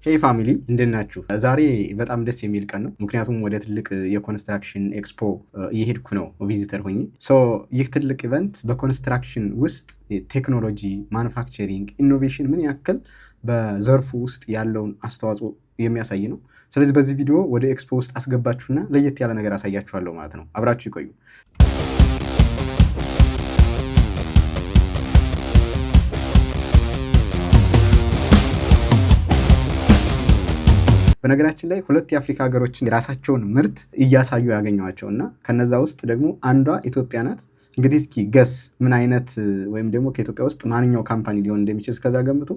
ሄይ ፋሚሊ እንዴት ናችሁ? ዛሬ በጣም ደስ የሚል ቀን ነው። ምክንያቱም ወደ ትልቅ የኮንስትራክሽን ኤክስፖ እየሄድኩ ነው ቪዚተር ሆኜ። ይህ ትልቅ ኢቨንት በኮንስትራክሽን ውስጥ ቴክኖሎጂ፣ ማኑፋክቸሪንግ፣ ኢኖቬሽን ምን ያክል በዘርፉ ውስጥ ያለውን አስተዋጽኦ የሚያሳይ ነው። ስለዚህ በዚህ ቪዲዮ ወደ ኤክስፖ ውስጥ አስገባችሁና ለየት ያለ ነገር አሳያችኋለሁ ማለት ነው። አብራችሁ ይቆዩ። በነገራችን ላይ ሁለት የአፍሪካ ሀገሮችን የራሳቸውን ምርት እያሳዩ ያገኘዋቸው እና ከነዛ ውስጥ ደግሞ አንዷ ኢትዮጵያ ናት። እንግዲህ እስኪ ገስ ምን አይነት ወይም ደግሞ ከኢትዮጵያ ውስጥ ማንኛው ካምፓኒ ሊሆን እንደሚችል እስከዛ ገምቱ።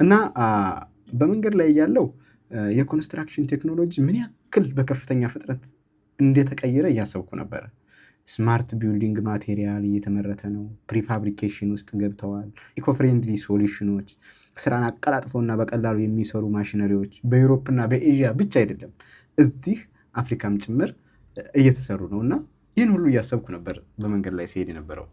እና በመንገድ ላይ ያለው የኮንስትራክሽን ቴክኖሎጂ ምን ያክል በከፍተኛ ፍጥነት እንደተቀየረ እያሰብኩ ነበረ። ስማርት ቢልዲንግ ማቴሪያል እየተመረተ ነው። ፕሪፋብሪኬሽን ውስጥ ገብተዋል። ኢኮፍሬንድሊ ሶሉሽኖች፣ ስራን አቀላጥፈውና በቀላሉ የሚሰሩ ማሽነሪዎች በዩሮፕ እና በኤዥያ ብቻ አይደለም እዚህ አፍሪካም ጭምር እየተሰሩ ነው። እና ይህን ሁሉ እያሰብኩ ነበር በመንገድ ላይ ሲሄድ የነበረው።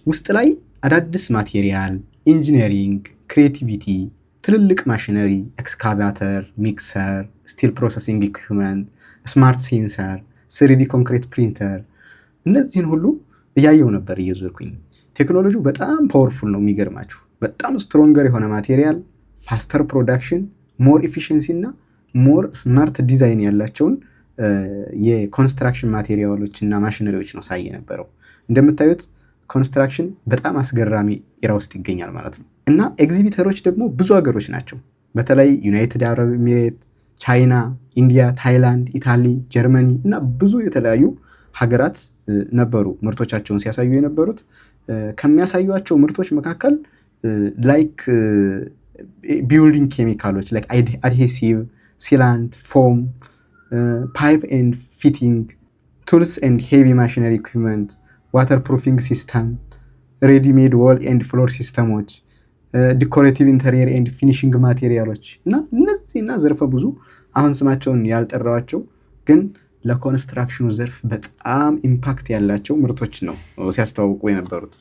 ውስጥ ላይ አዳዲስ ማቴሪያል፣ ኢንጂነሪንግ፣ ክሬቲቪቲ፣ ትልልቅ ማሽነሪ፣ ኤክስካቫተር፣ ሚክሰር፣ ስቲል ፕሮሰሲንግ ኢኩዊፕመንት፣ ስማርት ሴንሰር፣ ስሪዲ ኮንክሪት ፕሪንተር፣ እነዚህን ሁሉ እያየው ነበር እየዞርኩኝ። ቴክኖሎጂው በጣም ፓወርፉል ነው። የሚገርማችሁ በጣም ስትሮንገር የሆነ ማቴሪያል፣ ፋስተር ፕሮዳክሽን፣ ሞር ኢፊሽንሲ እና ሞር ስማርት ዲዛይን ያላቸውን የኮንስትራክሽን ማቴሪያሎች እና ማሽነሪዎች ነው ሳይ የነበረው። እንደምታዩት ኮንስትራክሽን በጣም አስገራሚ ኢራ ውስጥ ይገኛል ማለት ነው። እና ኤግዚቢተሮች ደግሞ ብዙ ሀገሮች ናቸው። በተለይ ዩናይትድ አረብ ኤሚሬት፣ ቻይና፣ ኢንዲያ፣ ታይላንድ፣ ኢታሊ፣ ጀርመኒ እና ብዙ የተለያዩ ሀገራት ነበሩ ምርቶቻቸውን ሲያሳዩ የነበሩት። ከሚያሳዩቸው ምርቶች መካከል ላይክ ቢልዲንግ ኬሚካሎች ላይክ አድሄሲቭ፣ ሲላንት፣ ፎም፣ ፓይፕ ኤንድ ፊቲንግ ቱልስ ኤንድ ሄቪ ማሽነሪ ኢኩዊፕመንት፣ ዋተር ፕሩፊንግ ሲስተም፣ ሬዲሜድ ዎል ኤንድ ፍሎር ሲስተሞች፣ ዲኮሬቲቭ ኢንተሪየር ኤንድ ፊኒሽንግ ማቴሪያሎች እና እነዚህና ዘርፈ ብዙ አሁን ስማቸውን ያልጠራዋቸው ግን ለኮንስትራክሽኑ ዘርፍ በጣም ኢምፓክት ያላቸው ምርቶች ነው ሲያስተዋውቁ የነበሩት።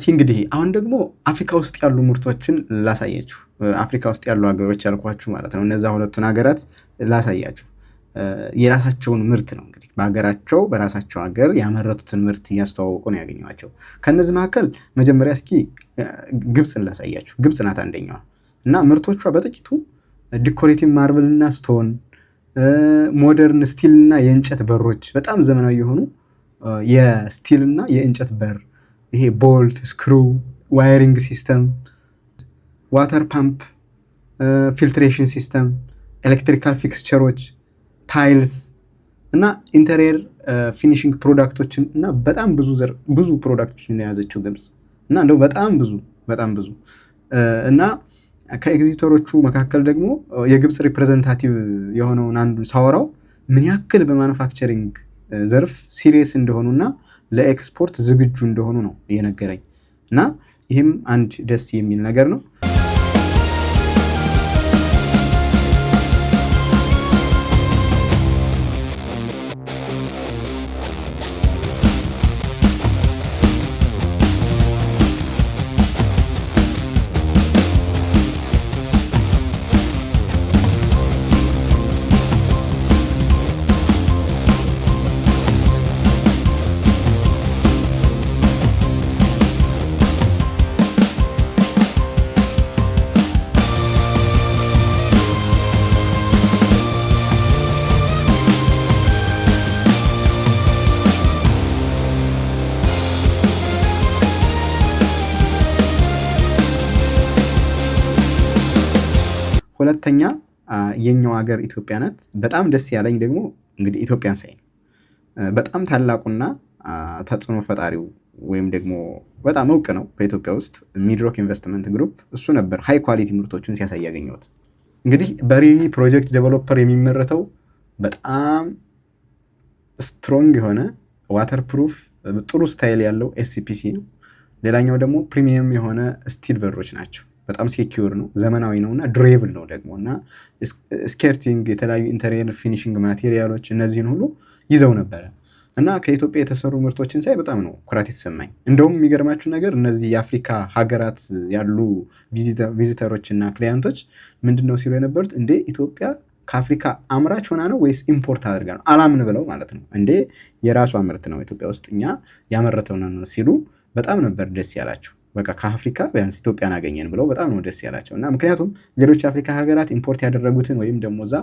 እንግዲህ አሁን ደግሞ አፍሪካ ውስጥ ያሉ ምርቶችን ላሳያችሁ። አፍሪካ ውስጥ ያሉ ሀገሮች ያልኳችሁ ማለት ነው። እነዛ ሁለቱን ሀገራት ላሳያችሁ። የራሳቸውን ምርት ነው እንግዲህ በሀገራቸው በራሳቸው ሀገር ያመረቱትን ምርት እያስተዋወቁ ነው ያገኘኋቸው። ከነዚህ መካከል መጀመሪያ እስኪ ግብፅን ላሳያችሁ። ግብፅ ናት አንደኛዋ እና ምርቶቿ በጥቂቱ ዲኮሬቲቭ ማርብል እና ስቶን፣ ሞደርን ስቲል እና የእንጨት በሮች፣ በጣም ዘመናዊ የሆኑ የስቲል እና የእንጨት በር፣ ይሄ ቦልት፣ ስክሩ፣ ዋይሪንግ ሲስተም፣ ዋተር ፓምፕ፣ ፊልትሬሽን ሲስተም፣ ኤሌክትሪካል ፊክስቸሮች፣ ታይልስ እና ኢንተሪየር ፊኒሽንግ ፕሮዳክቶችን እና በጣም ብዙ ፕሮዳክቶችን የያዘችው ግብፅ እና እንደው በጣም ብዙ እና ከኤግዚቢተሮቹ መካከል ደግሞ የግብፅ ሪፕሬዘንታቲቭ የሆነውን አንዱ ሳወራው ምን ያክል በማኑፋክቸሪንግ ዘርፍ ሲሪየስ እንደሆኑና ለኤክስፖርት ዝግጁ እንደሆኑ ነው የነገረኝ እና ይህም አንድ ደስ የሚል ነገር ነው። ሁለተኛ የኛው ሀገር ኢትዮጵያ ናት። በጣም ደስ ያለኝ ደግሞ እንግዲህ ኢትዮጵያን ሳይ በጣም ታላቁና ተጽዕኖ ፈጣሪው ወይም ደግሞ በጣም እውቅ ነው በኢትዮጵያ ውስጥ ሚድሮክ ኢንቨስትመንት ግሩፕ። እሱ ነበር ሃይ ኳሊቲ ምርቶችን ሲያሳይ ያገኘሁት። እንግዲህ በሪሊ ፕሮጀክት ዴቨሎፐር የሚመረተው በጣም ስትሮንግ የሆነ ዋተር ፕሩፍ ጥሩ ስታይል ያለው ኤስሲፒሲ ነው። ሌላኛው ደግሞ ፕሪሚየም የሆነ ስቲል በሮች ናቸው። በጣም ሴኪዩር ነው፣ ዘመናዊ ነው እና ዱሬብል ነው ደግሞ እና ስኬርቲንግ፣ የተለያዩ ኢንተሪየር ፊኒሽንግ ማቴሪያሎች እነዚህን ሁሉ ይዘው ነበረ እና ከኢትዮጵያ የተሰሩ ምርቶችን ሳይ በጣም ነው ኩራት የተሰማኝ። እንደውም የሚገርማችሁ ነገር እነዚህ የአፍሪካ ሀገራት ያሉ ቪዚተሮች እና ክሊያንቶች ምንድነው ሲሉ የነበሩት እንዴ ኢትዮጵያ ከአፍሪካ አምራች ሆና ነው ወይስ ኢምፖርት አድርጋ ነው? አላምን ብለው ማለት ነው። እንዴ የራሷ ምርት ነው ኢትዮጵያ ውስጥ እኛ ያመረተው ነው ሲሉ በጣም ነበር ደስ ያላቸው። በቃ ከአፍሪካ ቢያንስ ኢትዮጵያን አገኘን ብለው በጣም ነው ደስ ያላቸው እና ምክንያቱም ሌሎች የአፍሪካ ሀገራት ኢምፖርት ያደረጉትን ወይም ደግሞ እዛ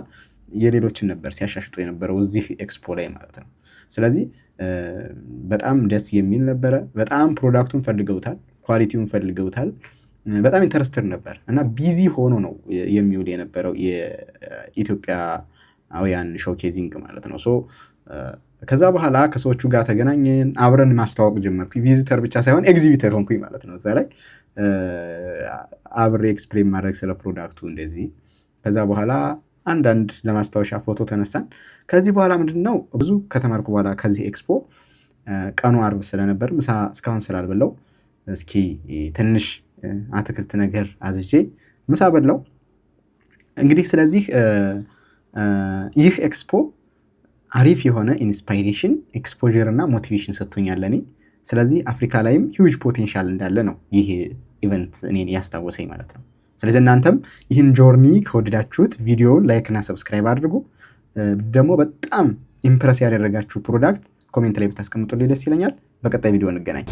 የሌሎችን ነበር ሲያሻሽጡ የነበረው እዚህ ኤክስፖ ላይ ማለት ነው። ስለዚህ በጣም ደስ የሚል ነበረ። በጣም ፕሮዳክቱን ፈልገውታል፣ ኳሊቲውን ፈልገውታል። በጣም ኢንተረስትድ ነበር እና ቢዚ ሆኖ ነው የሚውል የነበረው የኢትዮጵያውያን ሾኬዚንግ ማለት ነው። ከዛ በኋላ ከሰዎቹ ጋር ተገናኘን፣ አብረን ማስተዋወቅ ጀመርኩኝ። ቪዚተር ብቻ ሳይሆን ኤግዚቢተር ሆንኩኝ ማለት ነው። እዛ ላይ አብሬ ኤክስፕሌን ማድረግ ስለ ፕሮዳክቱ እንደዚህ። ከዛ በኋላ አንዳንድ ለማስታወሻ ፎቶ ተነሳን። ከዚህ በኋላ ምንድነው ብዙ ከተማርኩ በኋላ ከዚህ ኤክስፖ ቀኑ አርብ ስለነበር ምሳ እስካሁን ስላልበላው እስኪ ትንሽ አትክልት ነገር አዝዤ ምሳ በላው። እንግዲህ ስለዚህ ይህ ኤክስፖ አሪፍ የሆነ ኢንስፓይሬሽን ኤክስፖዠር እና ሞቲቬሽን ሰጥቶኛል ለኔ። ስለዚህ አፍሪካ ላይም ሂውጅ ፖቴንሻል እንዳለ ነው ይህ ኢቨንት እኔን ያስታወሰኝ ማለት ነው። ስለዚህ እናንተም ይህን ጆርኒ ከወደዳችሁት ቪዲዮውን ላይክ እና ሰብስክራይብ አድርጉ። ደግሞ በጣም ኢምፕረስ ያደረጋችሁ ፕሮዳክት ኮሜንት ላይ ብታስቀምጡልኝ ደስ ይለኛል። በቀጣይ ቪዲዮ እንገናኝ።